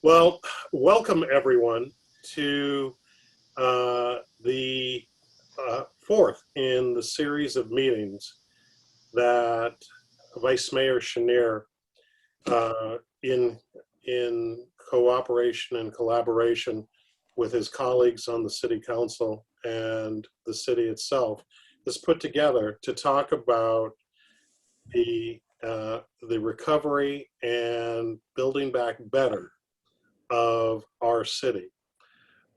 Well, welcome everyone to the fourth in the series of meetings that Vice Mayor Schenirer, uh, in cooperation and collaboration with his colleagues on the City Council and the city itself, has put together to talk about the recovery and building back better of our city.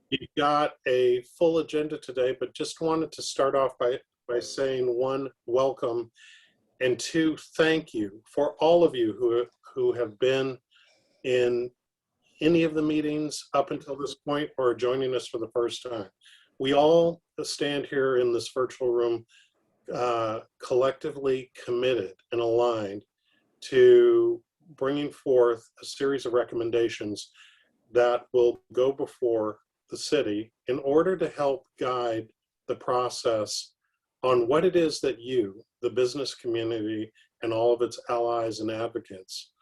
We've got a full agenda today, but just wanted to start off by saying one, welcome, and two, thank you for all of you who have been in any of the meetings up until this point or joining us for the first time. We all stand here in this virtual room collectively committed and aligned to bringing forth a series of recommendations that will go before the city in order to help guide the process on what it is that you, the business community, and all of its allies and advocates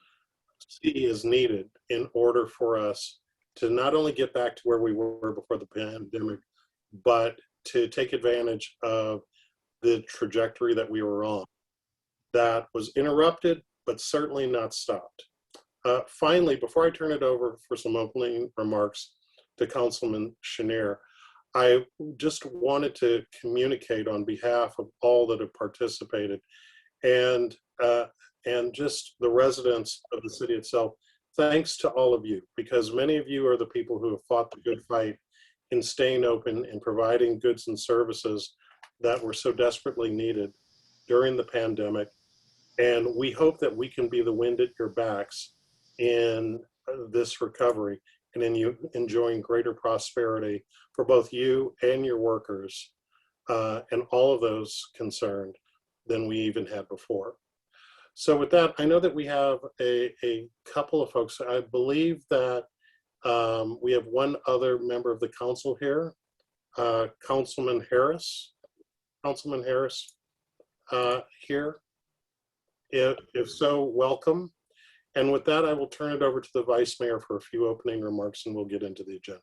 see is needed in order for us to not only get back to where we were before the pandemic, but to take advantage of the trajectory that we were on that was interrupted, but certainly not stopped. Finally, before I turn it over for some opening remarks to Councilman Schenirer, I just wanted to communicate on behalf of all that have participated and just the residents of the city itself, thanks to all of you, because many of you are the people who have fought the good fight in staying open and providing goods and services that were so desperately needed during the pandemic. And we hope that we can be the wind at your backs in this recovery and in you enjoying greater prosperity for both you and your workers and all of those concerned than we even had before. So with that, I know that we have a couple of folks. I believe that we have one other member of the council here, Councilman Harris. Councilman Harris here. If so, welcome. And with that, I will turn it over to the Vice Mayor for a few opening remarks and we'll get into the agenda.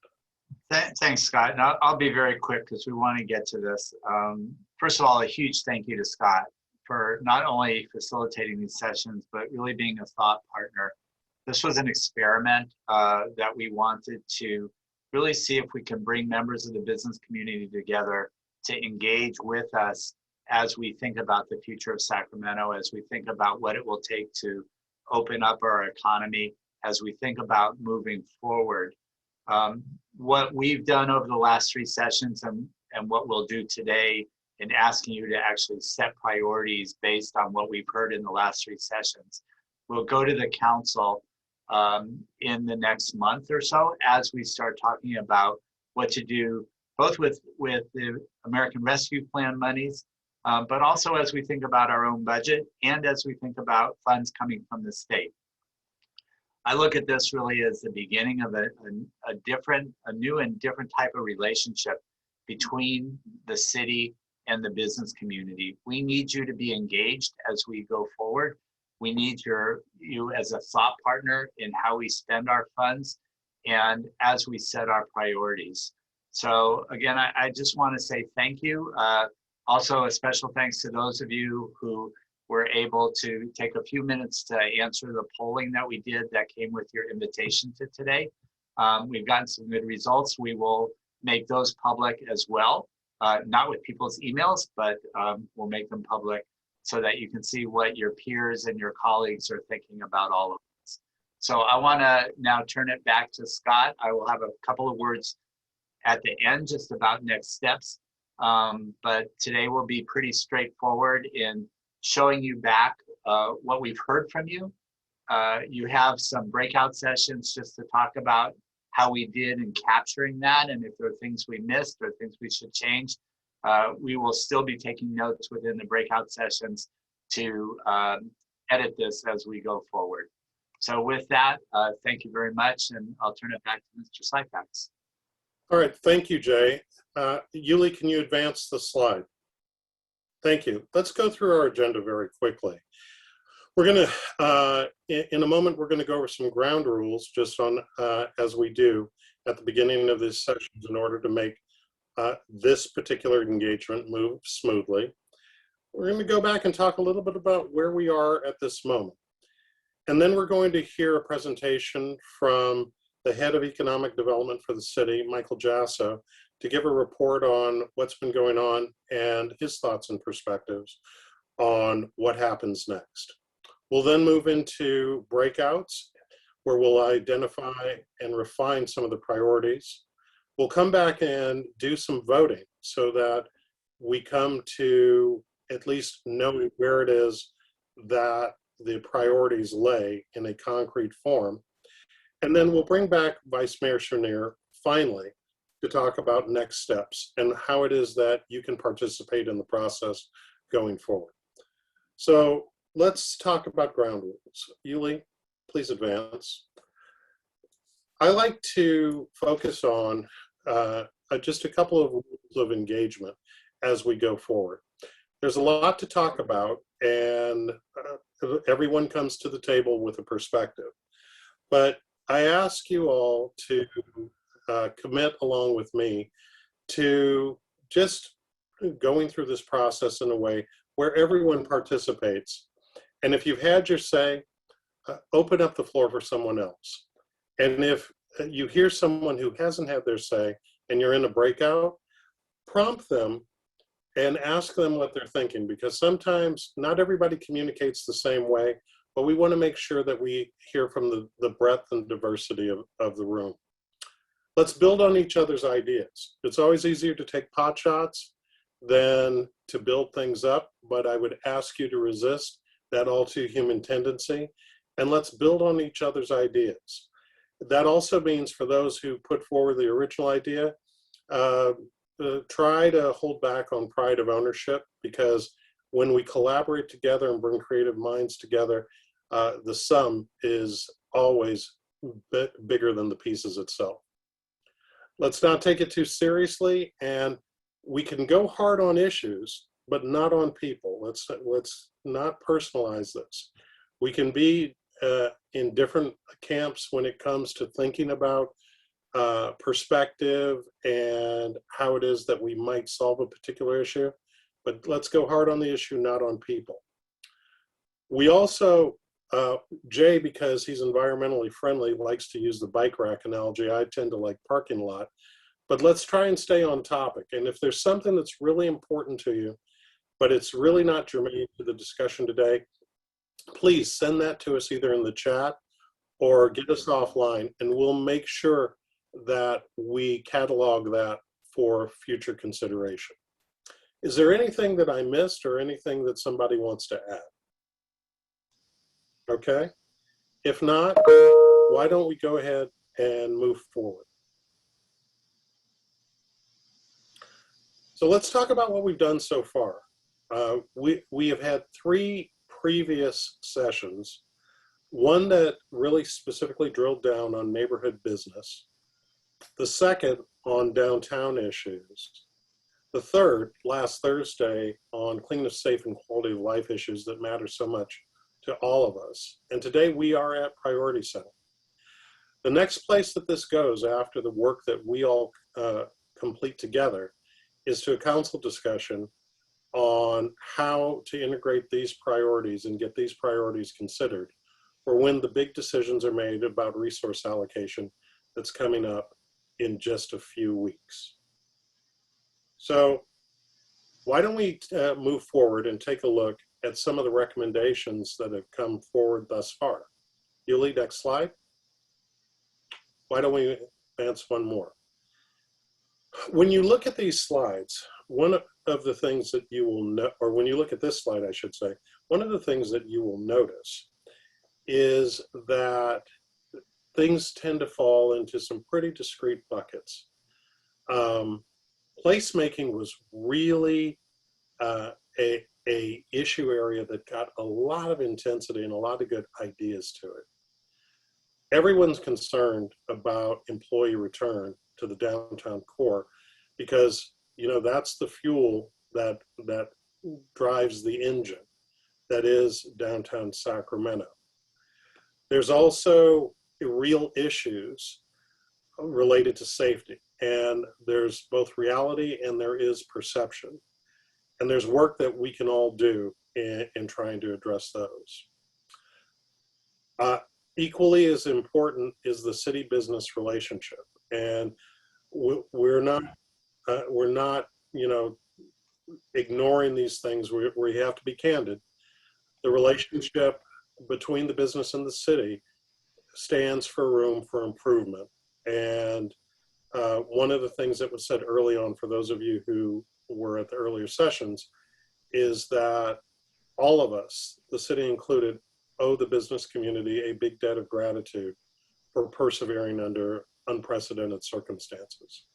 Thanks, Scott. And I'll be very quick because we want to get to this. First of all, a huge thank you to Scott for not only facilitating these sessions, but really being a thought partner. This was an experiment that we wanted to really see if we can bring members of the business community together to engage with us as we think about the future of Sacramento, as we think about what it will take to open up our economy, as we think about moving forward. What we've done over the last three sessions and what we'll do today in asking you to actually set priorities based on what we've heard in the last three sessions. We'll go to the council in the next month or so as we start talking about what to do both with the American Rescue Plan monies, but also as we think about our own budget and as we think about funds coming from the state. I look at this really as the beginning of a new and different type of relationship between the city and the business community. We need you to be engaged as we go forward. We need you as a thought partner in how we spend our funds and as we set our priorities. So again, I just want to say thank you. Also, a special thanks to those of you who were able to take a few minutes to answer the polling that we did that came with your invitation to today. We've gotten some good results. We will make those public as well, not with people's emails, but we'll make them public so that you can see what your peers and your colleagues are thinking about all of this. So I want to now turn it back to Scott. I will have a couple of words at the end just about next steps. But today will be pretty straightforward in showing you back what we've heard from you. You have some breakout sessions just to talk about how we did in capturing that, and if there are things we missed or things we should change. We will still be taking notes within the breakout sessions to edit this as we go forward. So with that, thank you very much, and I'll turn it back to Mr. Syfax. All right, thank you, Jay. Yuli, can you advance the slide? Thank you. Let's go through our agenda very quickly. We're going to, in a moment, we're going to go over some ground rules just on, as we do at the beginning of this session in order to make this particular engagement move smoothly. We're going to go back and talk a little bit about where we are at this moment. And then we're going to hear a presentation from the head of economic development for the city, Michael Jasso, to give a report on what's been going on and his thoughts and perspectives on what happens next. We'll then move into breakouts where we'll identify and refine some of the priorities. We'll come back and do some voting so that we come to at least knowing where it is that the priorities lay in a concrete form. And then we'll bring back Vice Mayor Schenirer finally to talk about next steps and how it is that you can participate in the process going forward. So let's talk about ground rules. Yuli, please advance. I like to focus on just a couple of rules of engagement as we go forward. There's a lot to talk about, and everyone comes to the table with a perspective. But I ask you all to commit along with me to just going through this process in a way where everyone participates. And if you've had your say, open up the floor for someone else. And if you hear someone who hasn't had their say and you're in a breakout, prompt them and ask them what they're thinking, because sometimes not everybody communicates the same way, but we want to make sure that we hear from the breadth and diversity of the room. Let's build on each other's ideas. It's always easier to take pot shots than to build things up, but I would ask you to resist that all too human tendency, and let's build on each other's ideas. That also means for those who put forward the original idea, try to hold back on pride of ownership, because when we collaborate together and bring creative minds together, the sum is always bigger than the pieces itself. Let's not take it too seriously, and we can go hard on issues, but not on people. Let's not personalize this. We can be in different camps when it comes to thinking about perspective and how it is that we might solve a particular issue, but let's go hard on the issue, not on people. We also, Jay, because he's environmentally friendly, likes to use the bike rack analogy. I tend to like parking lot, but let's try and stay on topic. And if there's something that's really important to you, but it's really not germane to the discussion today, please send that to us either in the chat or get us offline, and we'll make sure that we catalog that for future consideration. Is there anything that I missed or anything that somebody wants to add? Okay. If not, why don't we go ahead and move forward? So let's talk about what we've done so far. We have had 3 previous sessions, one that really specifically drilled down on neighborhood business, the second on downtown issues, the third last Thursday on cleanness, safe, and quality of life issues that matter so much to all of us. And today we are at priority setting. The next place that this goes after the work that we all complete together is to a council discussion on how to integrate these priorities and get these priorities considered for when the big decisions are made about resource allocation that's coming up in just a few weeks. So why don't we move forward and take a look at some of the recommendations that have come forward thus far. Yuli, next slide. Why don't we advance one more? When you look at these slides, one of the things that you will know, or when you look at this slide, I should say, one of the things that you will notice is that things tend to fall into some pretty discrete buckets. Placemaking was really a issue area that got a lot of intensity and a lot of good ideas to it. Everyone's concerned about employee return to the downtown core because, you know, that's the fuel that drives the engine. that is downtown Sacramento. There's also real issues related to safety, and there's both reality and there is perception. And there's work that we can all do in trying to address those. Equally as important is the city-business relationship, and we're not, ignoring these things. We have to be candid. The relationship between the business and the city stands for room for improvement. And one of the things that was said early on, for those of you who were at the earlier sessions, is that all of us, the city included, owe the business community a big debt of gratitude for persevering under unprecedented circumstances.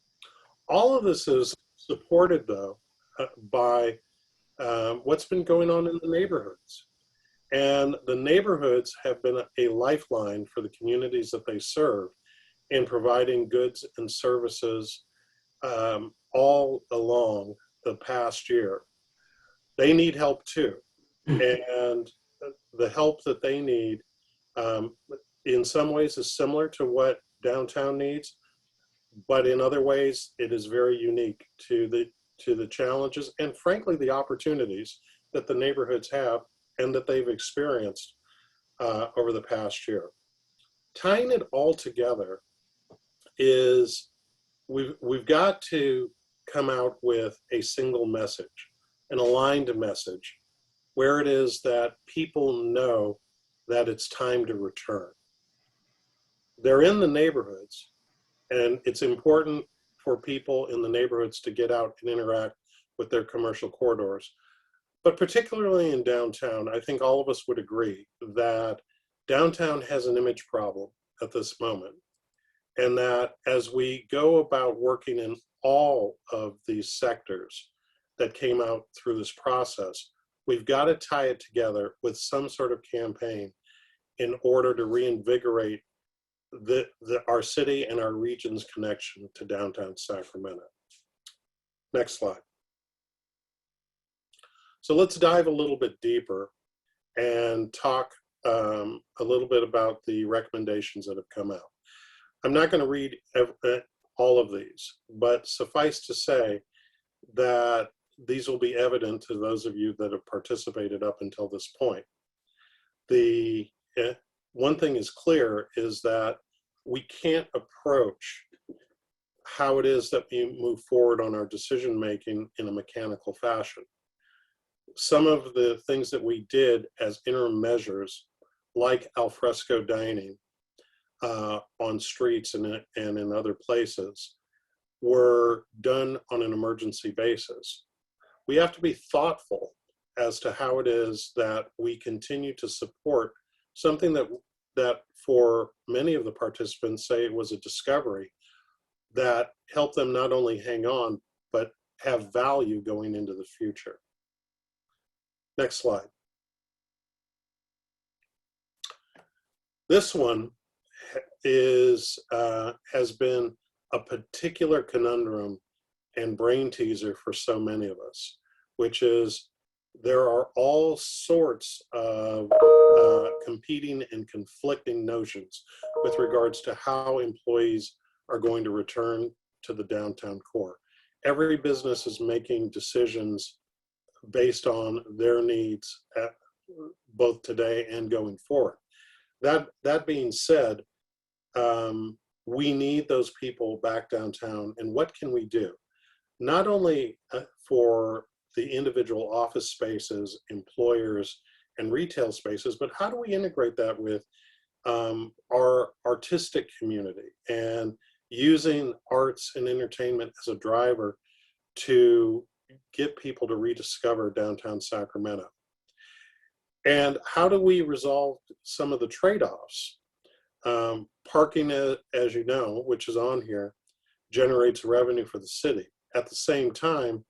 All of this is supported, though, by what's been going on in the neighborhoods. And the neighborhoods have been a lifeline for the communities that they serve in providing goods and services all along the past year. They need help too. And the help that they need in some ways is similar to what downtown needs, but in other ways it is very unique to the challenges and frankly the opportunities that the neighborhoods have and that they've experienced over the past year. Tying it all together is we've got to come out with a single message, an aligned message, where it is that people know that it's time to return. They're in the neighborhoods, and it's important for people in the neighborhoods to get out and interact with their commercial corridors. But particularly in downtown, I think all of us would agree that downtown has an image problem at this moment. And that as we go about working in all of these sectors that came out through this process, we've got to tie it together with some sort of campaign in order to reinvigorate our city and our region's connection to downtown Sacramento. Next slide. So let's dive a little bit deeper and talk a little bit about the recommendations that have come out. I'm not going to read all of these, but suffice to say that these will be evident to those of you that have participated up until this point. The one thing is clear is that we can't approach how it is that we move forward on our decision making in a mechanical fashion. Some of the things that we did as interim measures, like alfresco dining on streets and in other places, were done on an emergency basis. We have to be thoughtful as to how it is that we continue to support something that for many of the participants say it was a discovery that helped them not only hang on, but have value going into the future. Next slide. This one has been a particular conundrum and brain teaser for so many of us, which is there are all sorts of competing and conflicting notions with regards to how employees are going to return to the downtown core. Every business is making decisions based on their needs both today and going forward. That being said, we need those people back downtown, and what can we do? Not only for the individual office spaces, employers, and retail spaces, but how do we integrate that with our artistic community and using arts and entertainment as a driver to get people to rediscover downtown Sacramento? And how do we resolve some of the trade-offs? Parking, as you know, which is on here, generates revenue for the city. At the same time,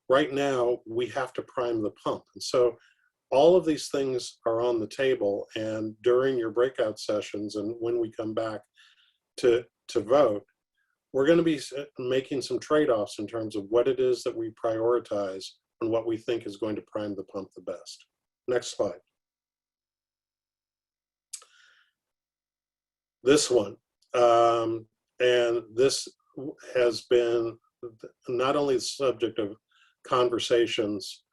right now, we have to prime the pump. And so all of these things are on the table, and during your breakout sessions and when we come back to vote, we're going to be making some trade-offs in terms of what it is that we prioritize and what we think is going to prime the pump the best. Next slide. This one, and this has been not only the subject of conversations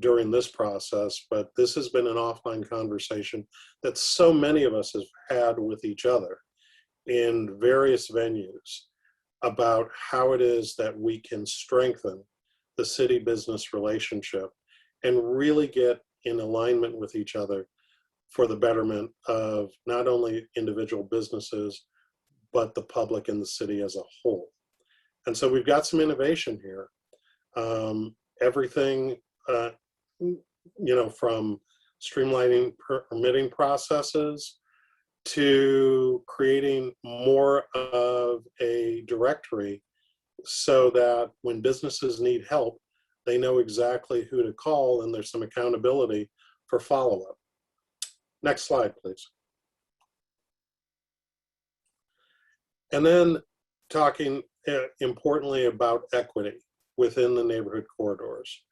during this process, but this has been an offline conversation that so many of us have had with each other in various venues about how it is that we can strengthen the city-business relationship and really get in alignment with each other for the betterment of not only individual businesses, but the public and the city as a whole. And so we've got some innovation here. Everything, from streamlining permitting processes to creating more of a directory so that when businesses need help, they know exactly who to call and there's some accountability for follow-up. Next slide, please. And then talking importantly about equity within the neighborhood corridors.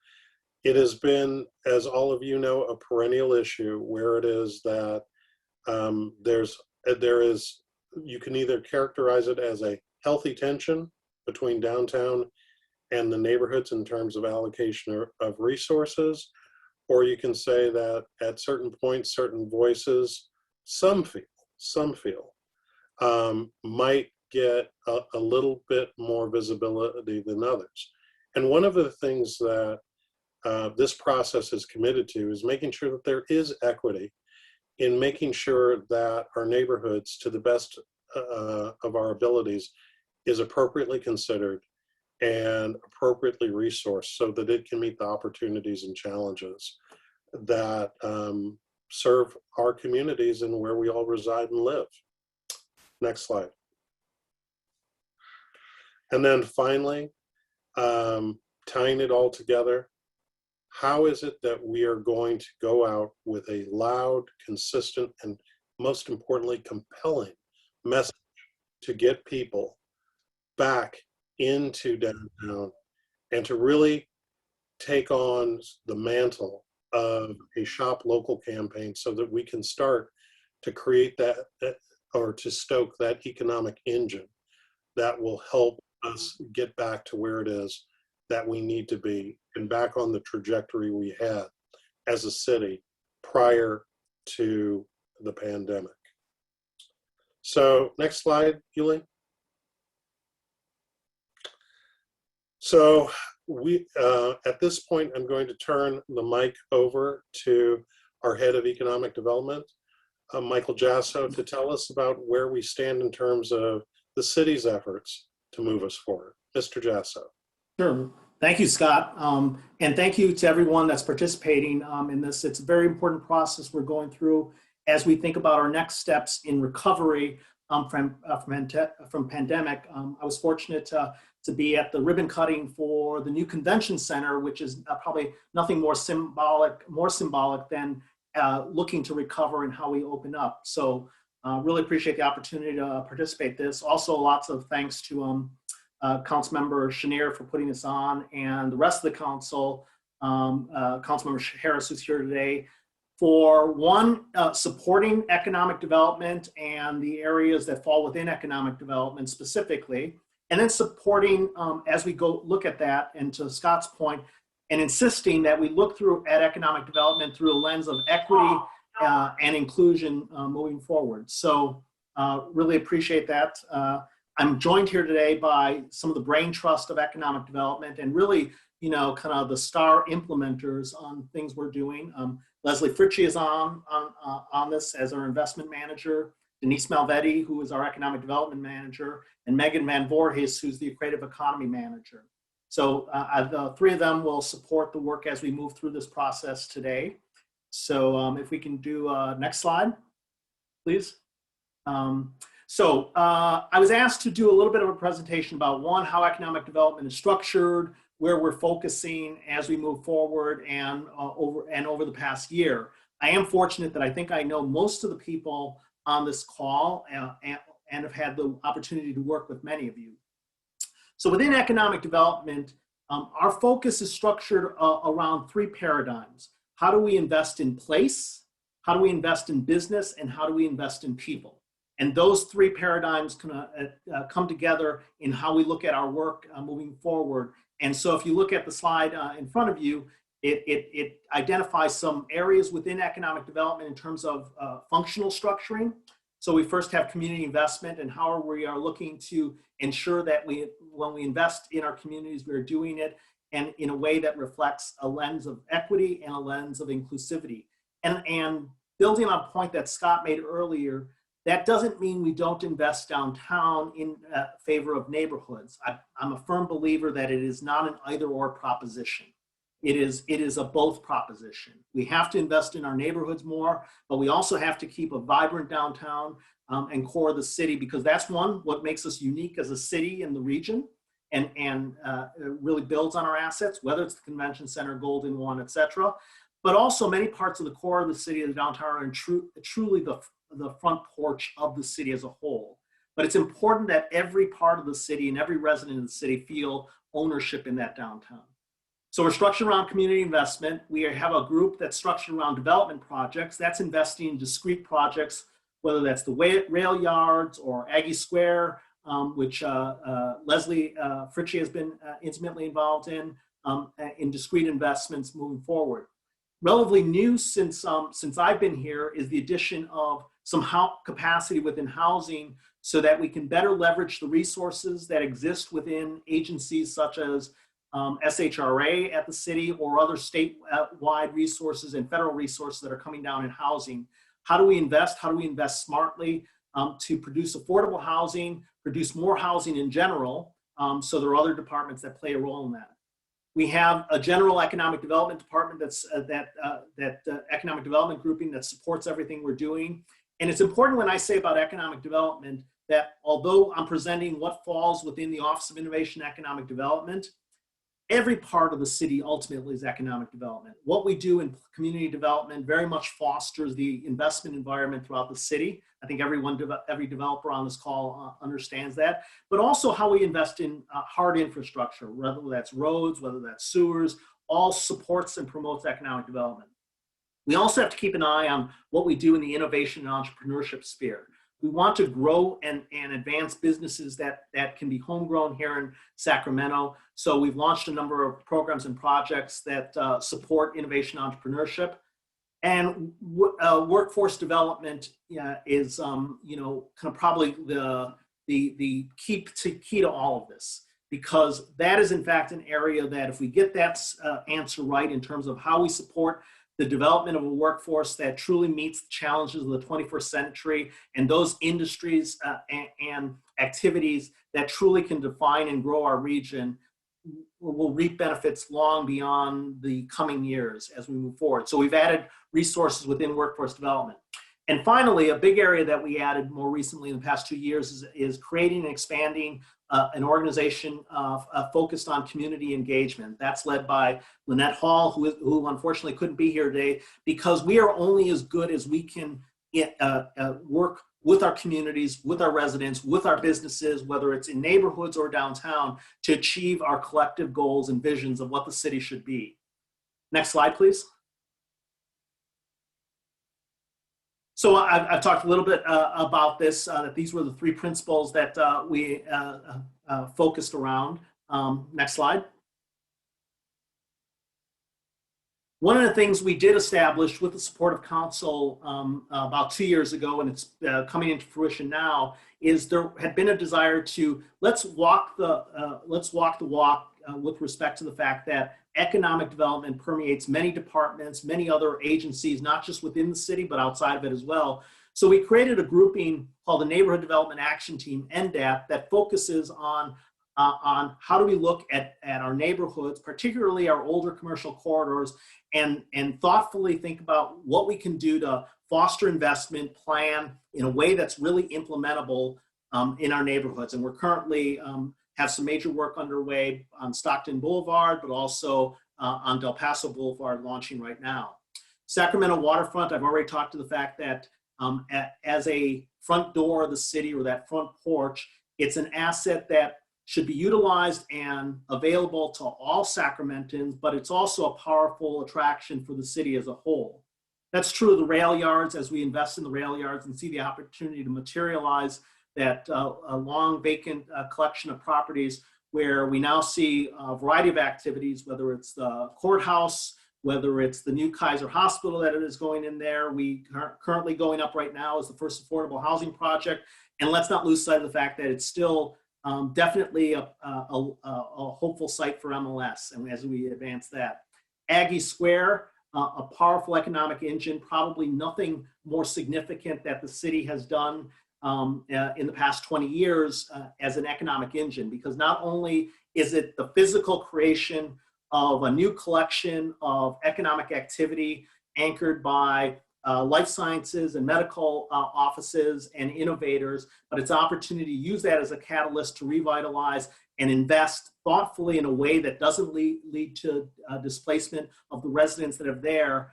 It has been, as all of you know, a perennial issue where it is that you can either characterize it as a healthy tension between downtown and the neighborhoods in terms of allocation of resources, or you can say that at certain points, certain voices, some feel, might get a little bit more visibility than others. And one of the things that this process is committed to is making sure that there is equity in making sure that our neighborhoods, to the best of our abilities, is appropriately considered and appropriately resourced so that it can meet the opportunities and challenges that serve our communities and where we all reside and live. Next slide. And then finally, tying it all together, how is it that we are going to go out with a loud, consistent, and most importantly, compelling message to get people back into downtown and to really take on the mantle of a shop local campaign so that we can start to create that or to stoke that economic engine that will help us get back to where it is that we need to be and back on the trajectory we had as a city prior to the pandemic. So next slide, Yuli. So we, at this point, I'm going to turn the mic over to our head of economic development, Michael Jasso, to tell us about where we stand in terms of the city's efforts to move us forward. Mr. Jasso. Sure. Thank you, Scott. And thank you to everyone that's participating in this. It's a very important process we're going through as we think about our next steps in recovery from pandemic. I was fortunate to be at the ribbon cutting for the new convention center, which is probably nothing more symbolic than looking to recover and how we open up. So really appreciate the opportunity to participate in this. Also, lots of thanks to Councilmember Schenirer for putting this on, and the rest of the council, Councilmember Harris, who's here today, for one, supporting economic development and the areas that fall within economic development specifically, and then supporting as we go look at that, and to Scott's point, and insisting that we look at economic development through a lens of equity and inclusion moving forward. So really appreciate that. I'm joined here today by some of the brain trust of economic development and really, kind of the star implementers on things we're doing. Leslie Fritchie is on this as our investment manager, Denise Malvetti, who is our economic development manager, and Megan Van Voorhis, who's the creative economy manager. So the three of them will support the work as we move through this process today. So if we can do next slide, please. So I was asked to do a little bit of a presentation about one, how economic development is structured, where we're focusing as we move forward and over the past year. I am fortunate that I think I know most of the people on this call and have had the opportunity to work with many of you. So within economic development, our focus is structured around three paradigms: how do we invest in place, how do we invest in business, and how do we invest in people? And those three paradigms can come together in how we look at our work moving forward. And so if you look at the slide in front of you, it identifies some areas within economic development in terms of functional structuring. So we first have community investment and how we are looking to ensure that when we invest in our communities, we're doing it and in a way that reflects a lens of equity and a lens of inclusivity. And building on a point that Scott made earlier, that doesn't mean we don't invest downtown in favor of neighborhoods. I'm a firm believer that it is not an either or proposition. It is a both proposition. We have to invest in our neighborhoods more, but we also have to keep a vibrant downtown and core of the city, because that's what makes us unique as a city in the region, and it really builds on our assets, whether it's the convention center, Golden One, et cetera. But also many parts of the core of the city of the downtown are truly the front porch of the city as a whole. But it's important that every part of the city and every resident of the city feel ownership in that downtown. So we're structured around community investment. We have a group that's structured around development projects. That's investing in discrete projects, whether that's the rail yards or Aggie Square, which Leslie Fritchie has been intimately involved in discrete investments moving forward. Relatively new since I've been here is the addition of some capacity within housing so that we can better leverage the resources that exist within agencies such as SHRA at the city or other statewide resources and federal resources that are coming down in housing. How do we invest? How do we invest smartly to produce affordable housing, produce more housing in general? So there are other departments that play a role in that. We have a general economic development department that's economic development grouping that supports everything we're doing. And it's important when I say about economic development that although I'm presenting what falls within the Office of Innovation and Economic Development, every part of the city ultimately is economic development. What we do in community development very much fosters the investment environment throughout the city. I think every developer on this call understands that, but also how we invest in hard infrastructure, whether that's roads, whether that's sewers, all supports and promotes economic development. We also have to keep an eye on what we do in the innovation and entrepreneurship sphere. We want to grow and advance businesses that can be homegrown here in Sacramento. So we've launched a number of programs and projects that support innovation and entrepreneurship. And workforce development is, kind of probably the key to all of this, because that is in fact an area that if we get that answer right in terms of how we support the development of a workforce that truly meets the challenges of the 21st century and those industries and activities that truly can define and grow our region, will reap benefits long beyond the coming years as we move forward. So we've added resources within workforce development. And finally, a big area that we added more recently in the past 2 years is creating and expanding an organization focused on community engagement. That's led by Lynette Hall, who unfortunately couldn't be here today, because we are only as good as we can work with our communities, with our residents, with our businesses, whether it's in neighborhoods or downtown, to achieve our collective goals and visions of what the city should be. Next slide, please. So I've talked a little bit about this, that these were the three principles that we focused around. Next slide. One of the things we did establish with the support of council about 2 years ago, and it's coming into fruition now, is there had been a desire to let's walk the walk with respect to the fact that economic development permeates many departments, many other agencies, not just within the city, but outside of it as well. So we created a grouping called the Neighborhood Development Action Team, NDAT, that focuses on how do we look at our neighborhoods, particularly our older commercial corridors, and thoughtfully think about what we can do to foster investment plan in a way that's really implementable in our neighborhoods. And we're currently have some major work underway on Stockton Boulevard, but also on Del Paso Boulevard launching right now. Sacramento waterfront, I've already talked to the fact that as a front door of the city or that front porch, it's an asset that should be utilized and available to all Sacramentans, but it's also a powerful attraction for the city as a whole. That's true of the rail yards. As we invest in the rail yards and see the opportunity to materialize that a long vacant collection of properties, where we now see a variety of activities, whether it's the courthouse, whether it's the new Kaiser Hospital that is going in there. We are currently going up right now is the first affordable housing project. And let's not lose sight of the fact that it's still definitely a hopeful site for MLS, and as we advance that. Aggie Square, a powerful economic engine, probably nothing more significant that the city has done in the past 20 years as an economic engine, because not only is it the physical creation of a new collection of economic activity anchored by life sciences and medical offices and innovators, but it's opportunity to use that as a catalyst to revitalize and invest thoughtfully in a way that doesn't lead to displacement of the residents that are there,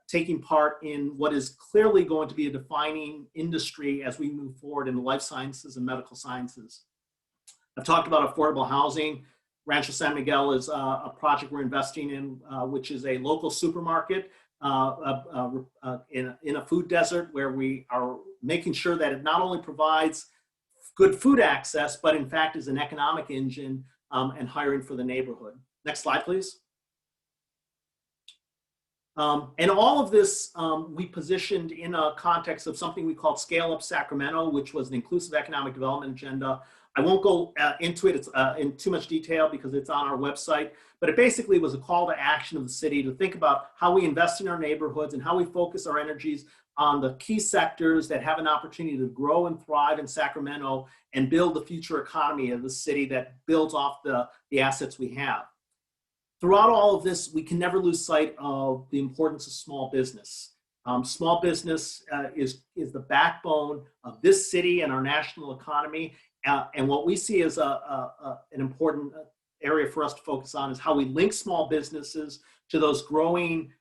taking part in what is clearly going to be a defining industry as we move forward in the life sciences and medical sciences. I've talked about affordable housing. Rancho San Miguel is a project we're investing in, which is a local supermarket in a food desert, where we are making sure that it not only provides good food access, but in fact is an economic engine and hiring for the neighborhood. Next slide, please. And all of this we positioned in a context of something we called Scale Up Sacramento, which was an inclusive economic development agenda. I won't go into it in too much detail because it's on our website, but it basically was a call to action of the city to think about how we invest in our neighborhoods and how we focus our energies on the key sectors that have an opportunity to grow and thrive in Sacramento and build the future economy of the city that builds off the assets we have. Throughout all of this, we can never lose sight of the importance of small business. Small business is the backbone of this city and our national economy. And what we see as an important area for us to focus on is how we link small businesses to those growing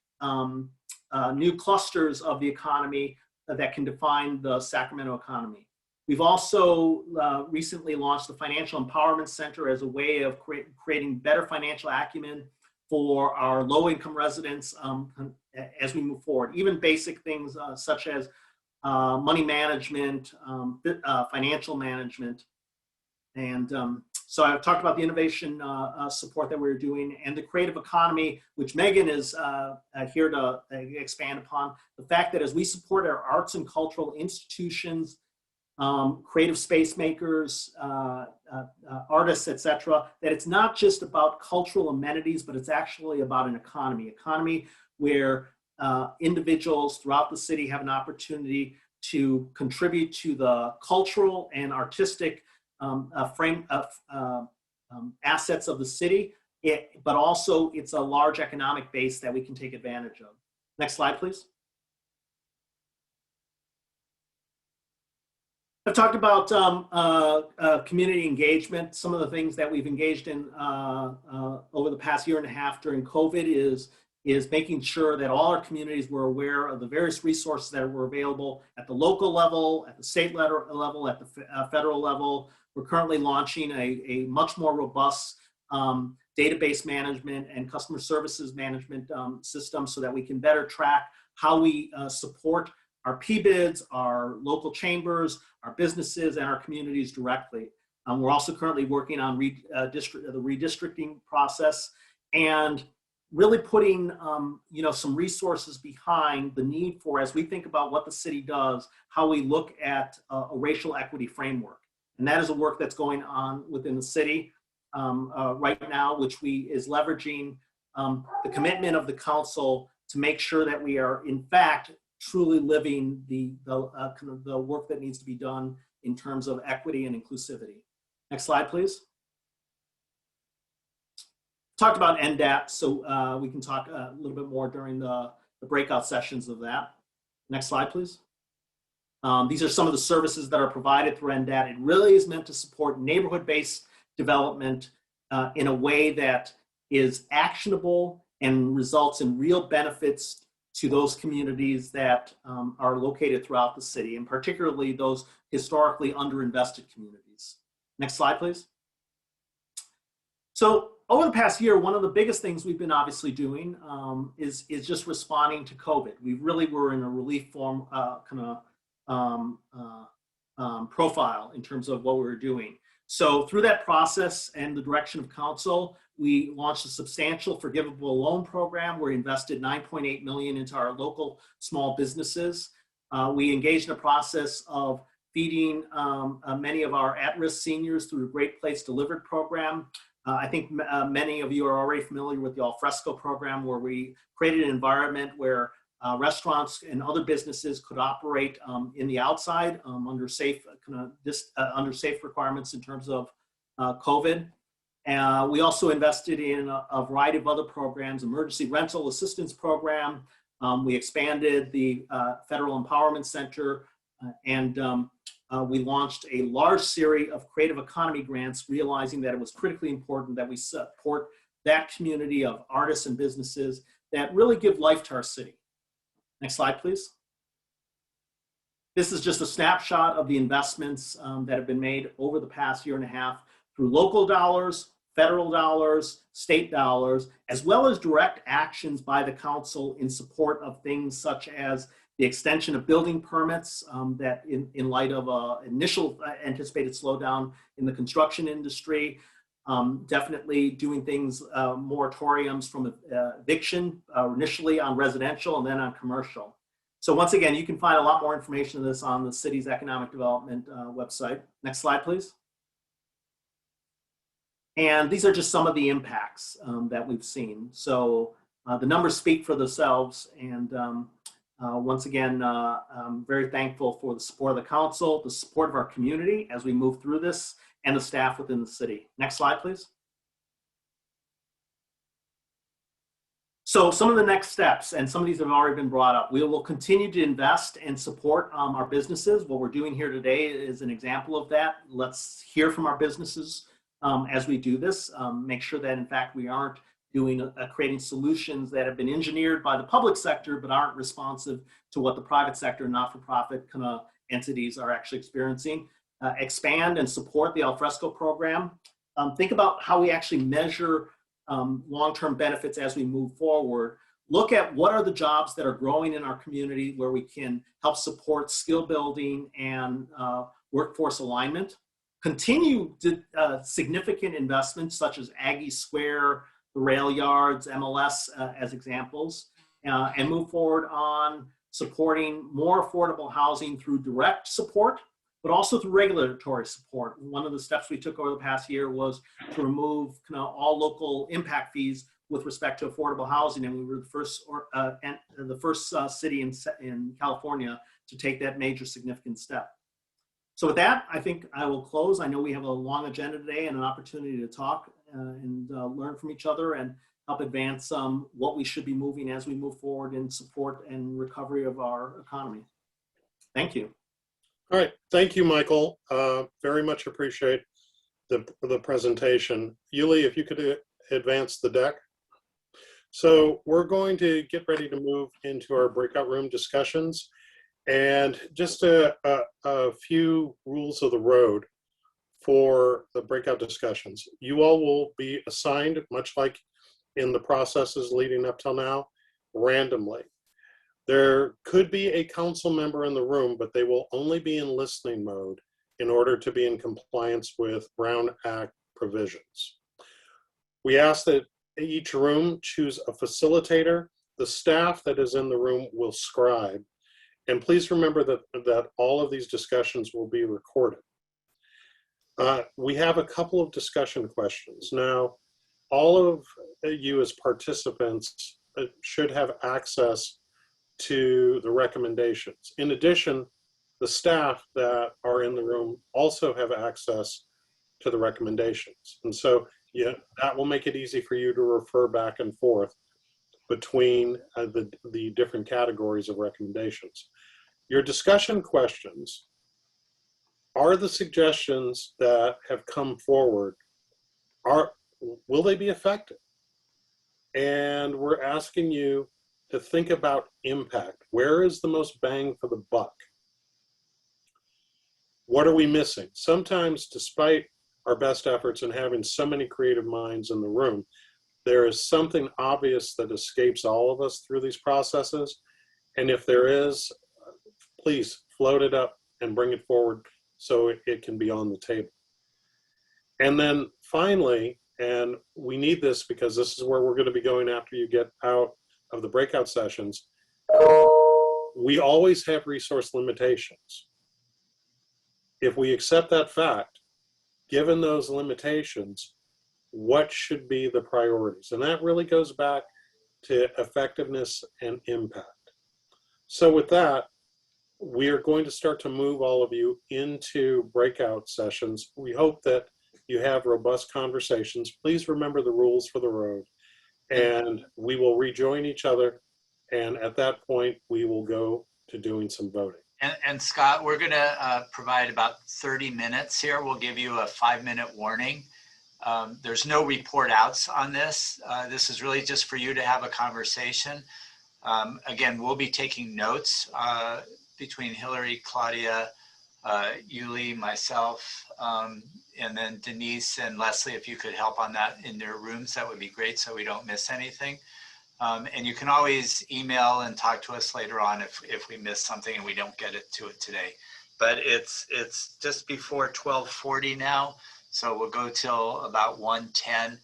new clusters of the economy that can define the Sacramento economy. We've also recently launched the Financial Empowerment Center as a way of creating better financial acumen for our low-income residents as we move forward. Even basic things such as money management, financial management. And so I've talked about the innovation support that we're doing and the creative economy, which Megan is here to expand upon. The fact that as we support our arts and cultural institutions, creative space makers, artists, etc., that it's not just about cultural amenities, but it's actually about an economy where individuals throughout the city have an opportunity to contribute to the cultural and artistic assets of the city, but also it's a large economic base that we can take advantage of. Next slide, please. I've talked about community engagement. Some of the things that we've engaged in over the past year and a half during COVID is making sure that all our communities were aware of the various resources that were available at the local level, at the state level, at the federal level. We're currently launching a much more robust database management and customer services management system so that we can better track how we support our PBIDs, our local chambers, our businesses, and our communities directly. We're also currently working on the redistricting process and really putting some resources behind the need for, as we think about what the city does, how we look at a racial equity framework. And that is a work that's going on within the city right now, which is leveraging the commitment of the council to make sure that we are, in fact, truly living the work that needs to be done in terms of equity and inclusivity. Next slide, please. Talked about NDAP, so we can talk a little bit more during the breakout sessions of that. Next slide, please. These are some of the services that are provided through NDAP. It really is meant to support neighborhood-based development in a way that is actionable and results in real benefits to those communities that are located throughout the city, and particularly those historically underinvested communities. Next slide, please. So over the past year, one of the biggest things we've been obviously doing is just responding to COVID. We really were in a relief form profile in terms of what we were doing. So through that process and the direction of council, we launched a substantial forgivable loan program where we invested $9.8 million into our local small businesses. We engaged in a process of feeding many of our at-risk seniors through the Great Place Delivered program. I think many of you are already familiar with the Alfresco program, where we created an environment where restaurants and other businesses could operate in the outside under safe requirements in terms of COVID. We also invested in a variety of other programs, emergency rental assistance program. We expanded the Federal Empowerment Center, and we launched a large series of creative economy grants, realizing that it was critically important that we support that community of artists and businesses that really give life to our city. Next slide, please. This is just a snapshot of the investments that have been made over the past year and a half through local dollars, federal dollars, state dollars, as well as direct actions by the council in support of things such as the extension of building permits that in light of initial anticipated slowdown in the construction industry, definitely doing things, moratoriums from eviction, initially on residential and then on commercial. So once again, you can find a lot more information on this on the city's economic development website. Next slide, please. And these are just some of the impacts that we've seen. So the numbers speak for themselves. And once again, I'm very thankful for the support of the council, the support of our community as we move through this, and the staff within the city. Next slide, please. So some of the next steps, and some of these have already been brought up. We will continue to invest and support our businesses. What we're doing here today is an example of that. Let's hear from our businesses as we do this. Make sure that, in fact, we aren't doing creating solutions that have been engineered by the public sector but aren't responsive to what the private sector, not-for-profit kind of entities are actually experiencing. Expand and support the Alfresco program. Think about how we actually measure long-term benefits as we move forward. Look at what are the jobs that are growing in our community where we can help support skill building and workforce alignment. Continue significant investments such as Aggie Square, the rail yards, MLS as examples, and move forward on supporting more affordable housing through direct support, but also through regulatory support. One of the steps we took over the past year was to remove all local impact fees with respect to affordable housing, and we were the first city in California to take that major significant step. So with that, I think I will close. I know we have a long agenda today and an opportunity to talk and learn from each other and help advance what we should be moving as we move forward in support and recovery of our economy. Thank you. All right, thank you, Michael. Very much appreciate the presentation. Yuli, if you could advance the deck. So we're going to get ready to move into our breakout room discussions. And just a few rules of the road for the breakout discussions. You all will be assigned, much like in the processes leading up till now, randomly. There could be a council member in the room, but they will only be in listening mode in order to be in compliance with Brown Act provisions. We ask that each room choose a facilitator. The staff that is in the room will scribe. And please remember that all of these discussions will be recorded. We have a couple of discussion questions. Now, all of you as participants should have access to the recommendations. In addition, the staff that are in the room also have access to the recommendations. And so that will make it easy for you to refer back and forth between the different categories of recommendations. Your discussion questions are the suggestions that have come forward. Will they be effective? And we're asking you to think about impact. Where is the most bang for the buck? What are we missing? Sometimes, despite our best efforts in having so many creative minds in the room. There is something obvious that escapes all of us through these processes. And if there is, please float it up and bring it forward so it can be on the table. And then finally, and we need this because this is where we're going to be going after you get out of the breakout sessions, we always have resource limitations. If we accept that fact, given those limitations, what should be the priorities? And that really goes back to effectiveness and impact. So with that, we are going to start to move all of you into breakout sessions. We hope that you have robust conversations. Please remember the rules for the road, and we will rejoin each other. And at that point, we will go to doing some voting. And Scott, we're going to provide about 30 minutes here. We'll give you a 5-minute warning. There's no report outs on this. This is really just for you to have a conversation. Again, we'll be taking notes between Hillary, Claudia, Yuli, myself, and then Denise and Leslie, if you could help on that in their rooms, that would be great so we don't miss anything. And you can always email and talk to us later on if we miss something and we don't get to it today. But it's just before 12:40 now, so we'll go till about 1:10.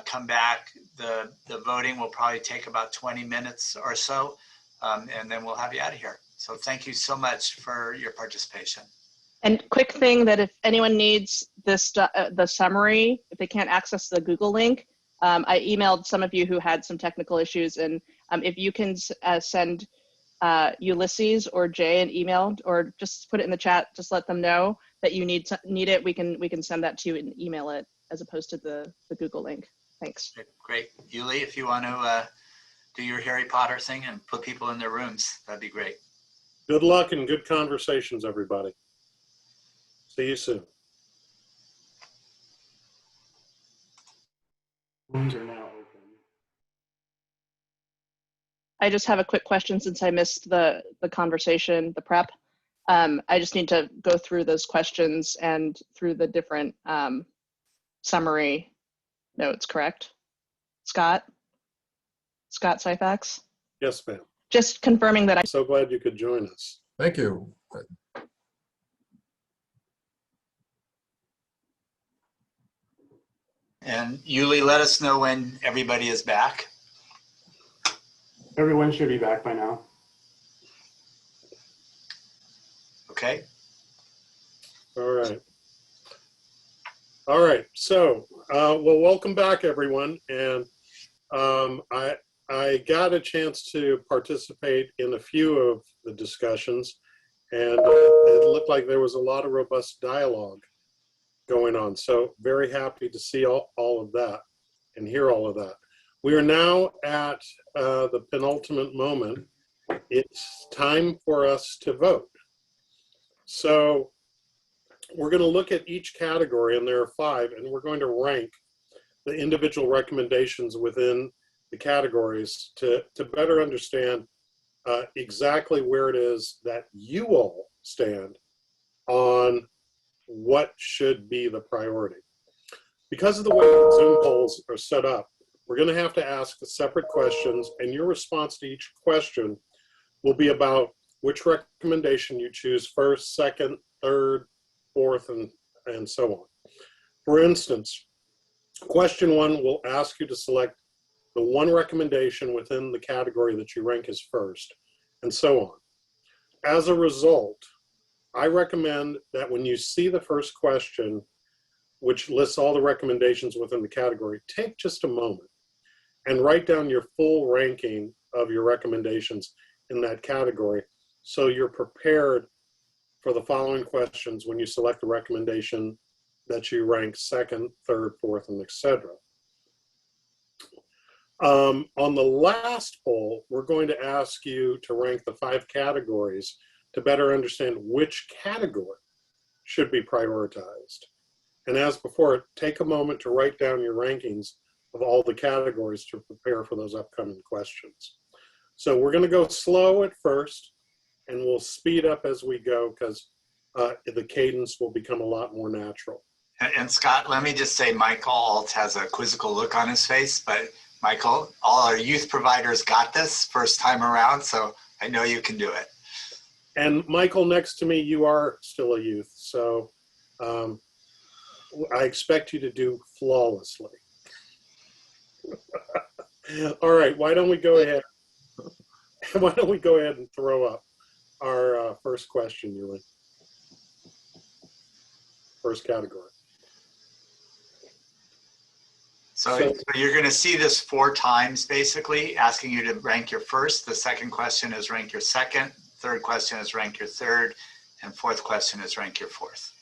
Come back. The voting will probably take about 20 minutes or so, and then we'll have you out of here. So thank you so much for your participation. And quick thing that if anyone needs this, the summary, if they can't access the Google link, I emailed some of you who had some technical issues, and if you can send Ulysses or Jay an email, or just put it in the chat, just let them know that you need it. We can send that to you and email it as opposed to the Google link. Thanks. Great. Yuli, if you want to do your Harry Potter thing and put people in their rooms, that'd be great. Good luck and good conversations, everybody. See you soon. Rooms are now open. I just have a quick question since I missed the conversation, the prep. I just need to go through those questions and through the different summary notes, correct? Scott Syfax? Yes, ma'am. Just confirming that I'm so glad you could join us. Thank you. And Yuli, let us know when everybody is back. Everyone should be back by now. Okay. All right. All right. So, well, welcome back, everyone. And I got a chance to participate in a few of the discussions, and it looked like there was a lot of robust dialogue going on. So very happy to see all of that and hear all of that. We are now at the penultimate moment. It's time for us to vote. So we're going to look at each category, and there are 5, and we're going to rank the individual recommendations within the categories to better understand exactly where it is that you all stand on what should be the priority. Because of the way the Zoom polls are set up, we're going to have to ask separate questions, and your response to each question will be about which recommendation you choose first, second, third, fourth, and so on. For instance, question 1 will ask you to select the one recommendation within the category that you rank as first, and so on. As a result, I recommend that when you see the first question, which lists all the recommendations within the category, take just a moment and write down your full ranking of your recommendations in that category so you're prepared for the following questions when you select the recommendation that you rank second, third, fourth, and etc. On the last poll, we're going to ask you to rank the 5 categories to better understand which category should be prioritized. And as before, take a moment to write down your rankings of all the categories to prepare for those upcoming questions. So we're going to go slow at first, and we'll speed up as we go because the cadence will become a lot more natural. And Scott, let me just say, Michael Alt has a quizzical look on his face, but Michael, all our youth providers got this first time around, so I know you can do it. And Michael, next to me, you are still a youth, so I expect you to do flawlessly. All right, why don't we go ahead? Why don't we go ahead and throw up our first question, Yuli? First category. So you're going to see this 4 times, basically, asking you to rank your first. The second question is rank your second. Third question is rank your third. And fourth question is rank your fourth.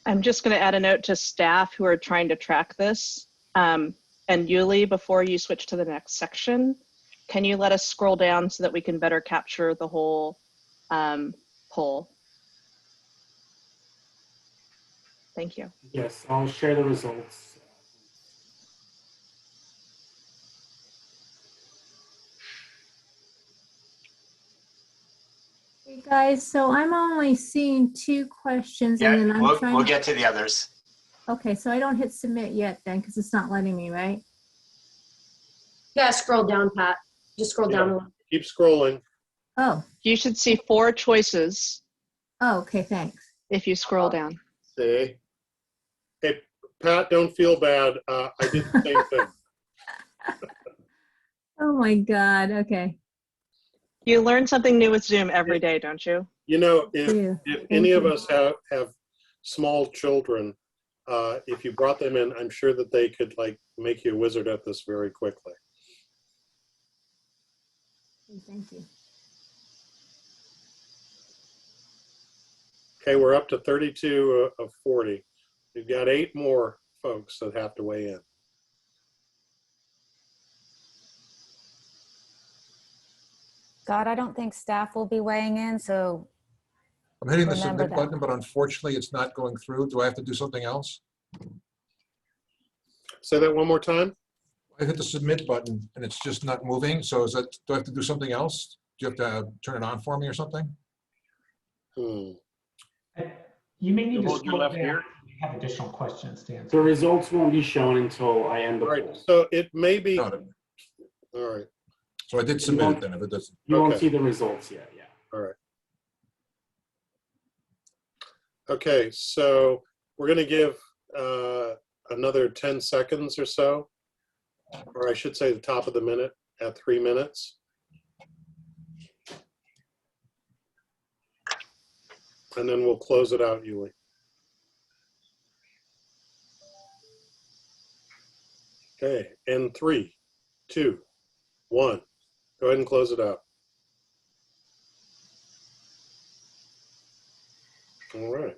I'm just going to add a note to staff who are trying to track this. And Yuli, before you switch to the next section, can you let us scroll down so that we can better capture the whole poll? Thank you. Yes, I'll share the results. Hey guys, so I'm only seeing 2 questions and then I'm trying we'll to, get to the others. okay, so I don't hit submit yet then because it's not letting me, right? Yeah, scroll down, Pat. Just scroll down a little. Keep scrolling. Oh, You should see 4 choices okay, thanks. if you scroll down. See? Hey, Pat, don't feel bad. I did the same thing. Oh my God, okay. You learn something new with Zoom every day, don't you? You know, Phew, if thank any of you. us have small children, if you brought them in, I'm sure that they could like make you a wizard at this very quickly. Thank you. Okay, we're up to 32 of 40. We've got 8 more folks that have to weigh in. Scott, I don't think staff will be weighing in, so I'm hitting the remember submit that. button, but unfortunately it's not going through. Do I have to do something else? Say that one more time. I hit the submit button and it's just not moving. So is that, do I have to do something else? Do you have to turn it on for me or something? Hmm. You may need to Hold your scroll left down. here. You have additional questions to answer. The results won't be shown until I end the All right, poll. so it may be, all Got it. right, So I did submit it then if it doesn't. You won't Okay. see the results yet, yeah. all right. Okay, so we're gonna give another 10 seconds or so, or I should say the top of the minute at 3 minutes. And then we'll close it out, Yuli. Okay, in 3, 2, 1. Go ahead and close it out. All right.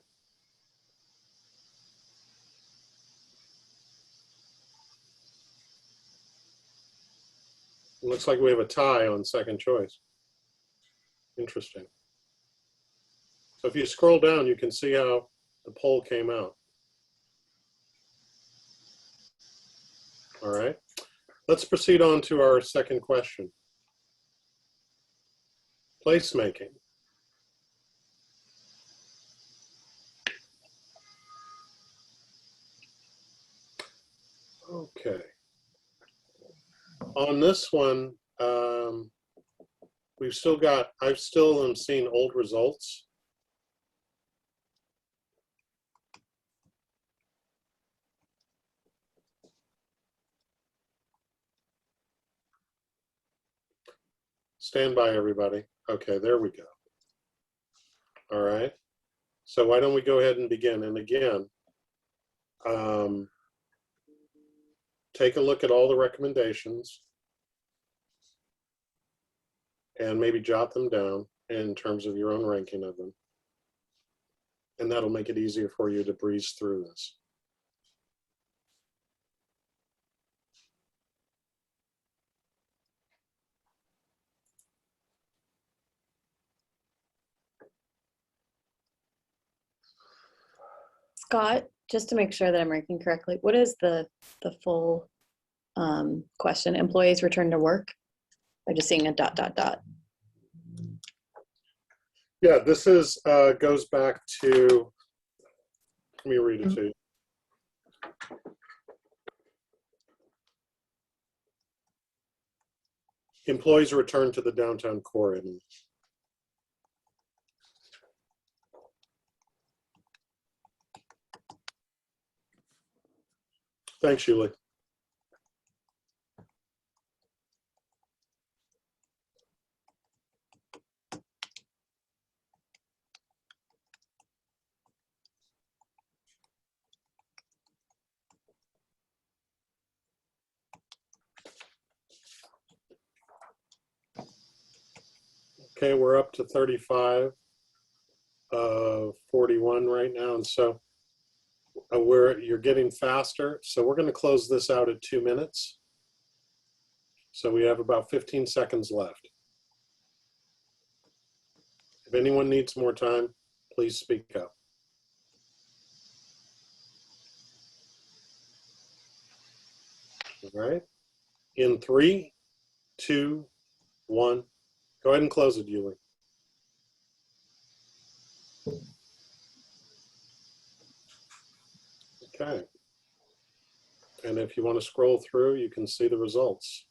Looks like we have a tie on second choice. Interesting. So if you scroll down, you can see how the poll came out. All right. Let's proceed on to our second question. Placemaking. Okay. On this one, I've still am seeing old results. Stand by, everybody. Okay, there we go. All right. So why don't we go ahead and begin? And again, take a look at all the recommendations and maybe jot them down in terms of your own ranking of them. And that'll make it easier for you to breeze through this. Scott, just to make sure that I'm ranking correctly, what is the full question? Employees return to work? By just seeing a ... Yeah, this is goes back to, let me read it to you. Employees return to the downtown core area. Thanks, Julie. Okay, we're up to 35 of 41 right now, and so you're getting faster. So we're going to close this out at 2 minutes. So we have about 15 seconds left. If anyone needs more time, please speak up. All right. In 3, 2, 1. Go ahead and close it, Julie. Okay. And if you want to scroll through, you can see the results.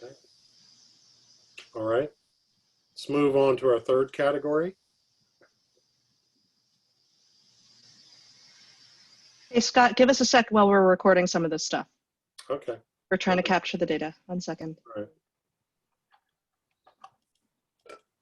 Okay. All right. Let's move on to our third category. Hey, Scott, give us a sec while we're recording some of this stuff. Okay. We're trying to capture the data. 1 second. All right.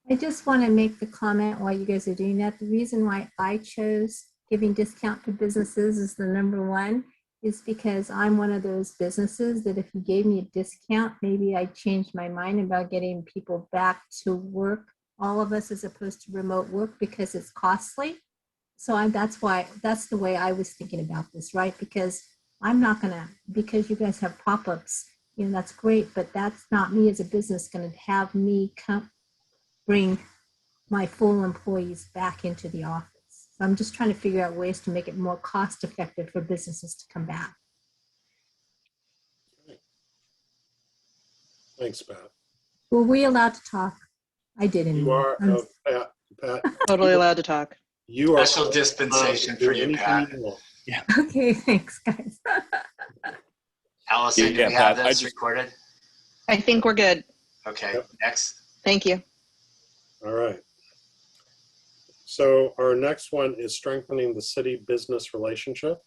I just want to make the comment while you guys are doing that. The reason why I chose giving discount to businesses is the #1 is because I'm one of those businesses that if you gave me a discount, maybe I'd change my mind about getting people back to work, all of us, as opposed to remote work, because it's costly. So that's the way I was thinking about this, right? Because I'm not gonna, because you guys have pop-ups, you know, that's great, but that's not me as a business gonna have me bring my full employees back into the office. So I'm just trying to figure out ways to make it more cost effective for businesses to come back. Thanks, Pat. Were we allowed to talk? I didn't. You are, Pat. Totally allowed to talk. You are Special dispensation for you, Pat. Yeah. Okay, thanks, guys. Allison, do we have this recorded? I think we're good. Okay, Yep. next. Thank you. All right. So our next one is strengthening the city-business relationship.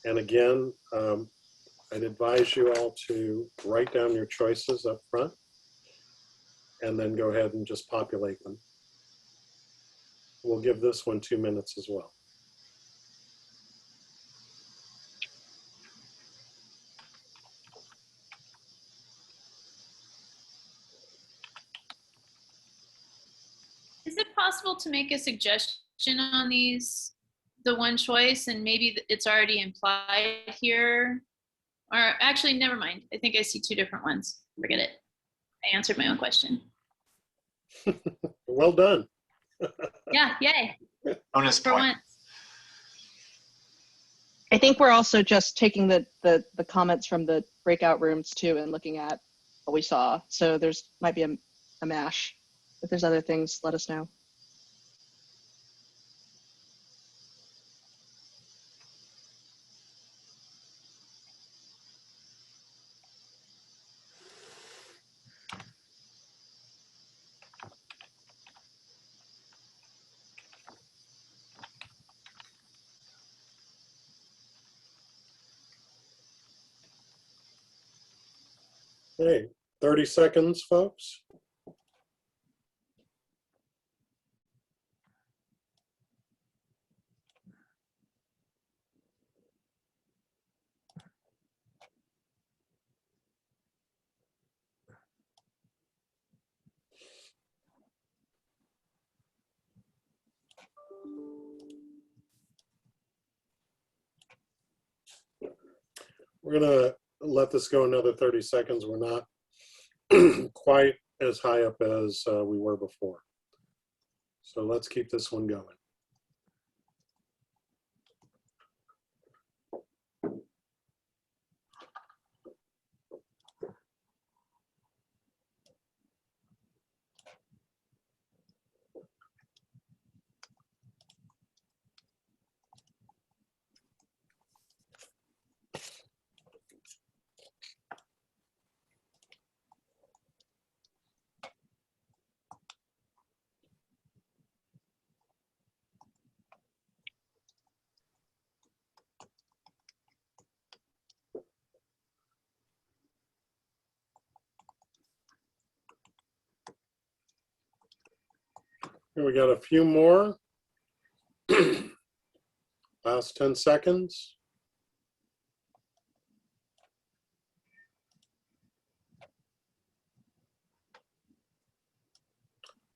And again, I'd advise you all to write down your choices up front and then go ahead and just populate them. We'll give this one 2 minutes as well. Is it possible to make a suggestion on these, the one choice, and maybe it's already implied here? Or actually, never mind. I think I see 2 different ones. Forget it. I answered my own question. Well done. Yeah, yay. Bonus For point. once. I think we're also just taking the comments from the breakout rooms too and looking at what we saw. So there's might be a mash. If there's other things, let us know. Hey, 30 seconds, folks. We're gonna let this go another 30 seconds. We're not quite as high up as we were before. So let's keep this one going. Here we got a few more. Last 10 seconds.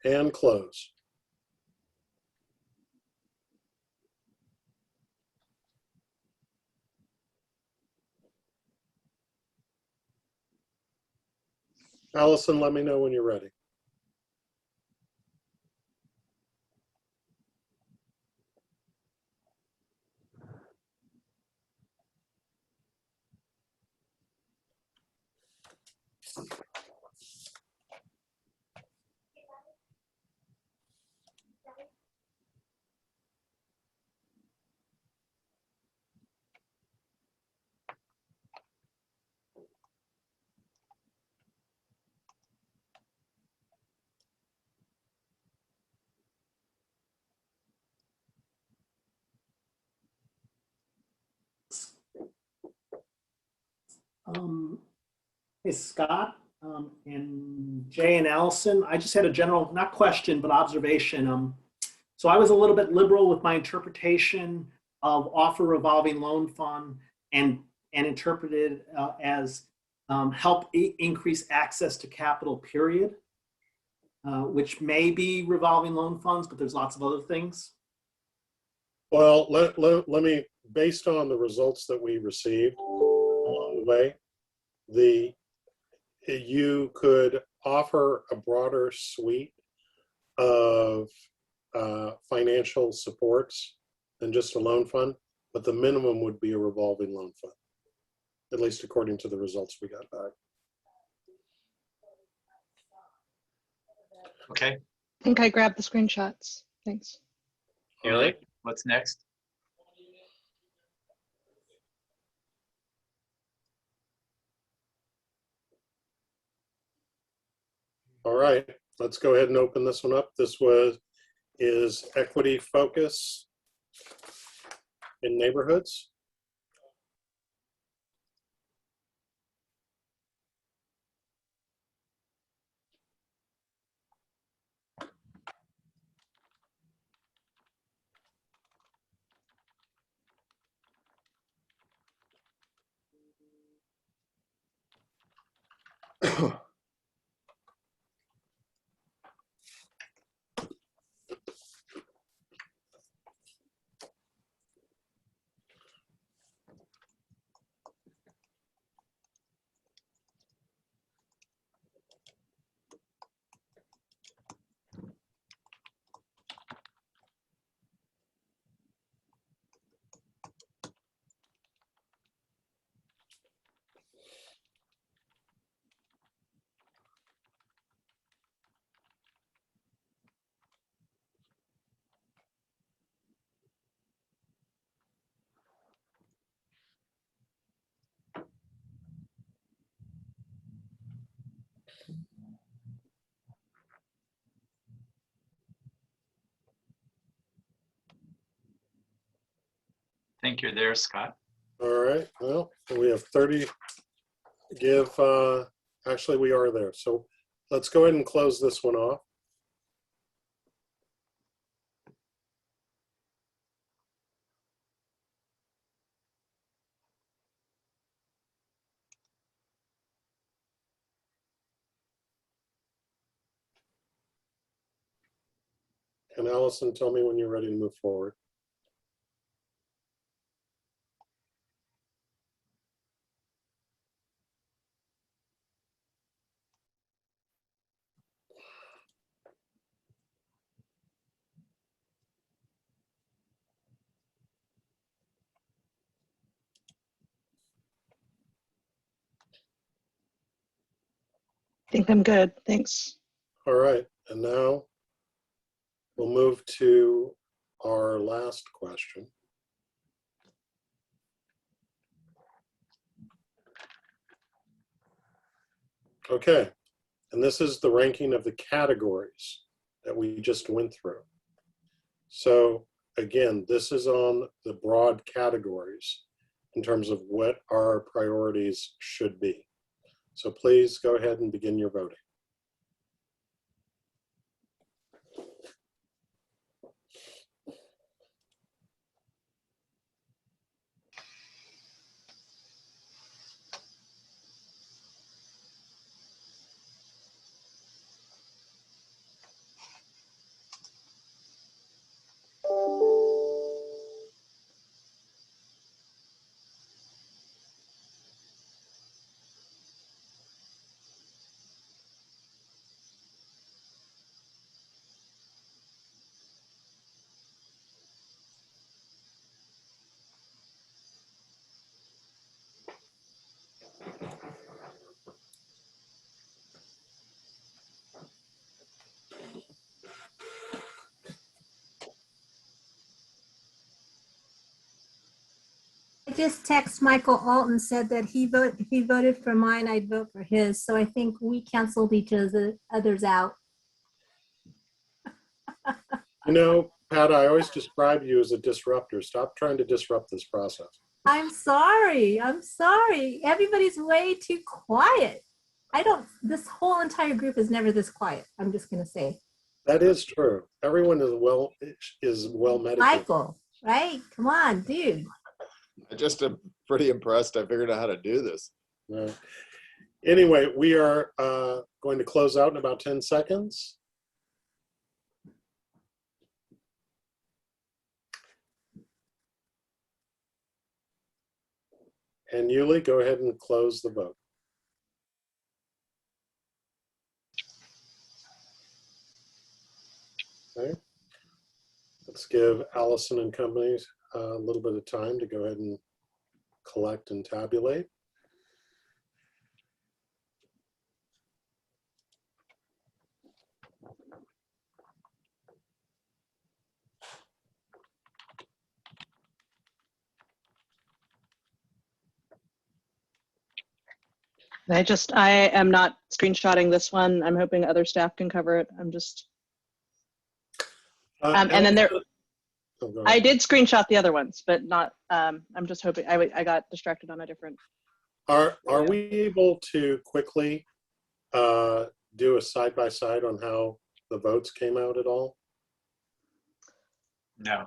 And close. Allison, let me know when you're ready. Hey, Scott, and Jay and Allison, I just had a general, not question, but observation. So I was a little bit liberal with my interpretation of offer revolving loan fund and interpreted as help increase access to capital, period, which may be revolving loan funds, but there's lots of other things. Well, let me, based on the results that we received along the way, you could offer a broader suite of financial supports than just a loan fund, but the minimum would be a revolving loan fund, at least according to the results we got back. Okay. I think I grabbed the screenshots. Thanks. All right. What's next? All right, let's go ahead and open this one up. This is equity focus in neighborhoods. Think you're there, Scott. All right, well, we have 30, actually we are there. So let's go ahead and close this one off. And Allison, tell me when you're ready to move forward. I think I'm good. Thanks. All right, and now we'll move to our last question. Okay, and this is the ranking of the categories that we just went through. So again, this is on the broad categories in terms of what our priorities should be. So please go ahead and begin your voting. I just text Michael Alton, said that he voted for mine, I'd vote for his. So I think we canceled each others out. You know, Pat, I always describe you as a disruptor. Stop trying to disrupt this process. I'm sorry. I'm sorry. Everybody's way too quiet. This whole entire group is never this quiet. I'm just going to say. That is true. Everyone is well medicated. Michael, right? Come on, dude. I just am pretty impressed. I figured out how to do this. Anyway, we are going to close out in about 10 seconds. And Yuli, go ahead and close the vote. Okay. Let's give Allison and companies a little bit of time to go ahead and collect and tabulate. I am not screenshotting this one. I'm hoping other staff can cover it. I'm just, and then there, I did screenshot the other ones, but not, I'm just hoping, I got distracted on a different. Are we able to quickly do a side-by-side on how the votes came out at all? No.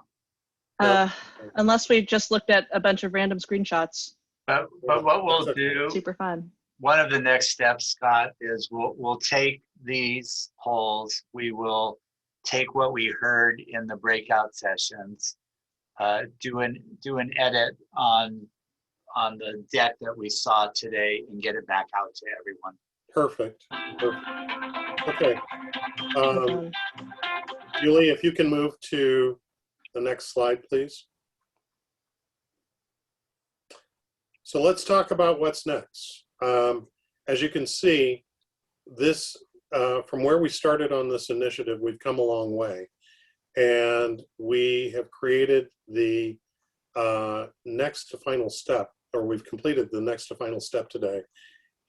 Unless we just looked at a bunch of random screenshots. But what we'll do, super fun. One of the next steps, Scott, is we'll take these polls. We will take what we heard in the breakout sessions, do an edit on the deck that we saw today, and get it back out to everyone. Perfect. Okay. Julie, if you can move to the next slide, please. So let's talk about what's next. As you can see, this from where we started on this initiative, we've come a long way. And we have created the next to final step, or we've completed the next to final step today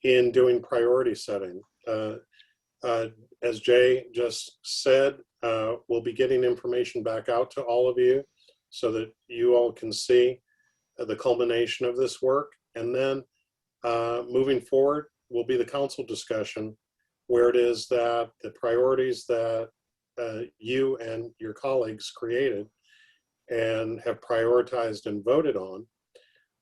in doing priority setting. As Jay just said, we'll be getting information back out to all of you so that you all can see the culmination of this work. And then moving forward will be the council discussion, where it is that the priorities that you and your colleagues created and have prioritized and voted on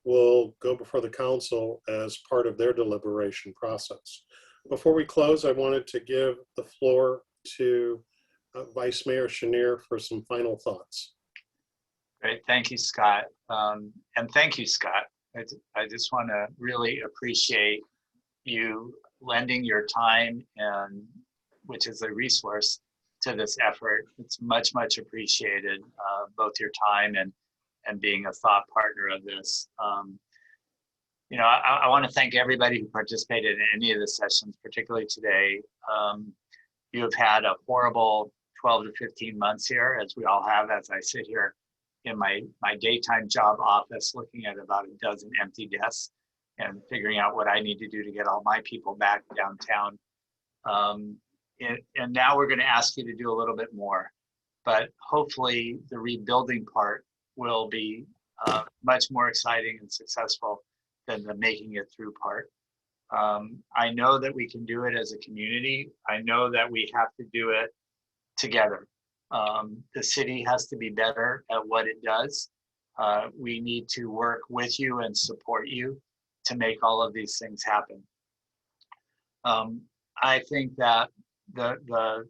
will go before the council as part of their deliberation process. Before we close, I wanted to give the floor to Vice Mayor Schenirer for some final thoughts. Great, thank you, Scott. And thank you, Scott. I just want to really appreciate you lending your time, and which is a resource to this effort. It's much, much appreciated, both your time and being a thought partner of this. I want to thank everybody who participated in any of the sessions, particularly today. You have had a horrible 12 to 15 months here, as we all have, as I sit here in my daytime job office looking at about a dozen empty desks and figuring out what I need to do to get all my people back downtown. And now we're going to ask you to do a little bit more, but hopefully the rebuilding part will be much more exciting and successful than the making it through part. I know that we can do it as a community. I know that we have to do it together. The city has to be better at what it does. We need to work with you and support you to make all of these things happen. I think that the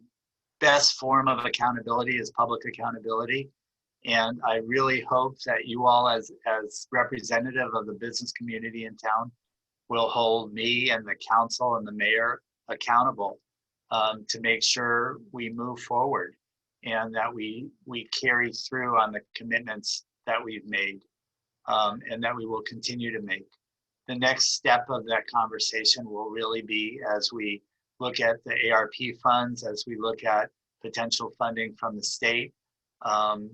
best form of accountability is public accountability. And I really hope that you all, as representative of the business community in town, will hold me and the council and the mayor accountable to make sure we move forward and that we carry through on the commitments that we've made and that we will continue to make. The next step of that conversation will really be as we look at the ARP funds, as we look at potential funding from the state. And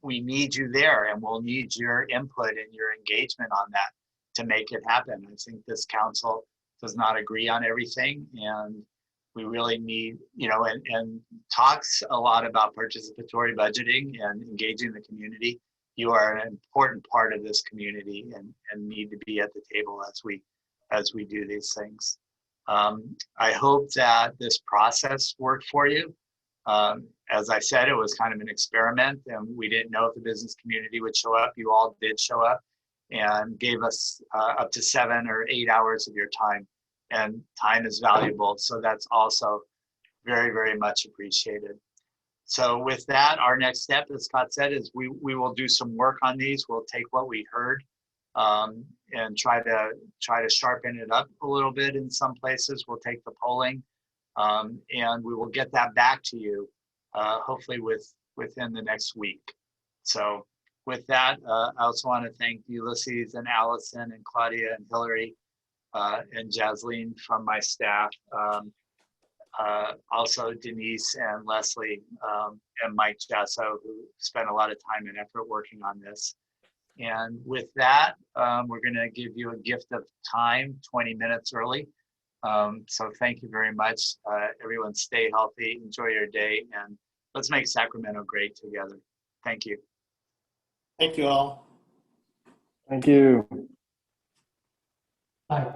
we need you there, and we'll need your input and your engagement on that to make it happen. I think this council does not agree on everything, and we really need, and talks a lot about participatory budgeting and engaging the community. You are an important part of this community and need to be at the table as we do these things. I hope that this process worked for you. As I said, it was kind of an experiment, and we didn't know if the business community would show up. You all did show up and gave us up to 7 or 8 hours of your time, and time is valuable. So that's also very, very much appreciated. So with that, our next step, as Scott said, is we will do some work on these. We'll take what we heard and try to sharpen it up a little bit in some places. We'll take the polling and we will get that back to you, hopefully within the next week. So with that, I also want to thank Ulysses and Allison and Claudia and Hillary and Jasleen from my staff. Also Denise and Leslie and Mike Jasso, who spent a lot of time and effort working on this. And with that, we're going to give you a gift of time, 20 minutes early. So thank you very much. Everyone stay healthy, enjoy your day, and let's make Sacramento great together. Thank you. Thank you all. Thank you. Bye.